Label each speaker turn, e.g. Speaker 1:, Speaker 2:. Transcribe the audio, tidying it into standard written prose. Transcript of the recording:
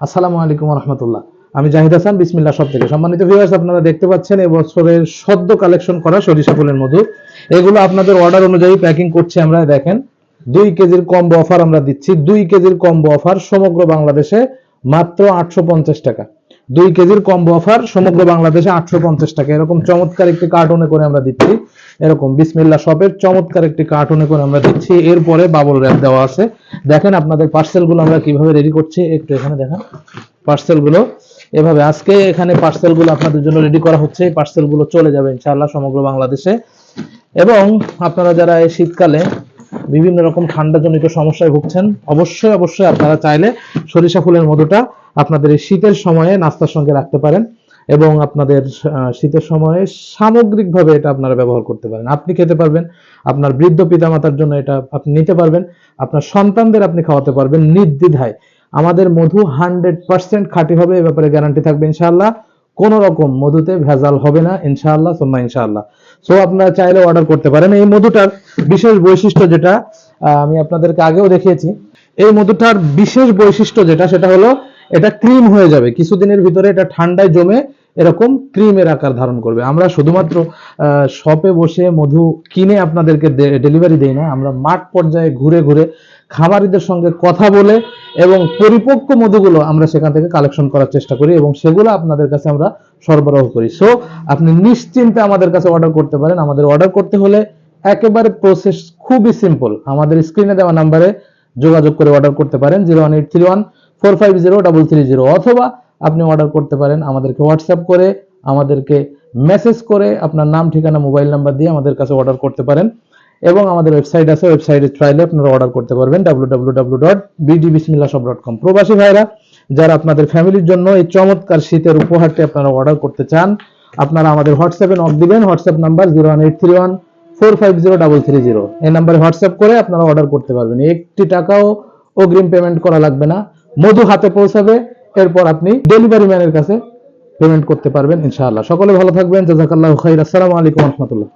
Speaker 1: আসসালামু আলাইকুম রহমতুল্লাহ। আমি জাহিদ হাসান, বিসমিল্লাহ শপ থেকে। সম্মানিত ভিউয়ার্স, আপনারা দেখতে পাচ্ছেন এবছরের সদ্য কালেকশন করা সরিষা ফুলের মধু। এগুলো আপনাদের অর্ডার অনুযায়ী প্যাকিং করছি আমরা। দেখেন 2 কেজির কম্বো অফার আমরা দিচ্ছি। 2 কেজির কম্বো অফার সমগ্র বাংলাদেশে মাত্র 850 টাকা। 2 কেজির কম্বো অফার সমগ্র বাংলাদেশে 850 টাকা। এরকম চমৎকার একটি কার্টুনে করে আমরা দিচ্ছি। এরকম বিসমিল্লাহ শপের চমৎকার একটি কার্টুনে করে আমরা দিচ্ছি। এরপরে বাবল র্যাপ দেওয়া আছে। দেখেন আপনাদের পার্সেলগুলো আমরা কিভাবে রেডি করছি, একটু এখানে দেখেন পার্সেলগুলো এভাবে আজকে এখানে পার্সেলগুলো আপনাদের জন্য রেডি করা হচ্ছে। এই পার্সেলগুলো চলে যাবে ইনশাআল্লাহ সমগ্র বাংলাদেশে। এবং আপনারা যারা এই শীতকালে বিভিন্ন রকম ঠান্ডাজনিত সমস্যায় ভুগছেন, অবশ্যই আপনারা চাইলে সরিষা ফুলের মধুটা আপনাদের এই শীতের সময়ে নাস্তার সঙ্গে রাখতে পারেন এবং আপনাদের শীতের সময়ে সামগ্রিকভাবে এটা আপনারা ব্যবহার করতে পারেন। আপনি খেতে পারবেন, আপনার বৃদ্ধ পিতামাতার জন্য এটা আপনি নিতে পারবেন, আপনার সন্তানদের আপনি খাওয়াতে পারবেন নির্দ্বিধায়। আমাদের মধু 100% খাঁটি হবে, এ ব্যাপারে গ্যারান্টি থাকবে ইনশাআল্লাহ। কোন রকম মধুতে ভেজাল হবে না ইনশাআল্লাহ সুম্মা ইনশাআল্লাহ। সো আপনারা চাইলে অর্ডার করতে পারেন। এই মধুটার বিশেষ বৈশিষ্ট্য যেটা আমি আপনাদেরকে আগেও দেখিয়েছি, এই মধুটার বিশেষ বৈশিষ্ট্য যেটা সেটা হলো এটা ক্রিম হয়ে যাবে কিছুদিনের ভিতরে। এটা ঠান্ডায় জমে এরকম ক্রিমের আকার ধারণ করবে। আমরা শুধুমাত্র শপে বসে মধু কিনে আপনাদেরকে ডেলিভারি দেই না, আমরা মাঠ পর্যায়ে ঘুরে ঘুরে খামারিদের সঙ্গে কথা বলে এবং পরিপক্ক মধুগুলো আমরা সেখান থেকে কালেকশন করার চেষ্টা করি এবং সেগুলো আপনাদের কাছে আমরা সরবরাহ করি। সো আপনি নিশ্চিন্তে আমাদের কাছে অর্ডার করতে পারেন। আমাদের অর্ডার করতে হলে একেবারে প্রসেস খুবই সিম্পল। আমাদের স্ক্রিনে দেওয়া নাম্বারে যোগাযোগ করে অর্ডার করতে পারেন 01831450330, অথবা আপনি অর্ডার করতে পারেন আমাদেরকে হোয়াটসঅ্যাপ করে, আমাদেরকে মেসেজ করে আপনার নাম, ঠিকানা, মোবাইল নাম্বার দিয়ে আমাদের কাছে অর্ডার করতে পারেন। এবং আমাদের ওয়েবসাইট আছে, ওয়েবসাইটে চাইলে আপনারা অর্ডার করতে পারবেন www.bdbismillahshop.com। প্রবাসী ভাইরা যারা আপনাদের ফ্যামিলির জন্য এই চমৎকার শীতের উপহারটি আপনারা অর্ডার করতে চান, আপনারা আমাদের হোয়াটসঅ্যাপে নক দিবেন। WhatsApp number 01831450330। এই নাম্বারে হোয়াটসঅ্যাপ করে আপনারা অর্ডার করতে পারবেন। একটি টাকাও অগ্রিম পেমেন্ট করা লাগবে না। মধু হাতে পৌঁছাবে, এরপর আপনি ডেলিভারি ম্যানের কাছে পেমেন্ট করতে পারবেন ইনশাআল্লাহ। সকলে ভালো থাকবেন। জাযাকাল্লাহু খাইর। আসসালামু আলাইকুম ওয়া রাহমাতুল্লাহ।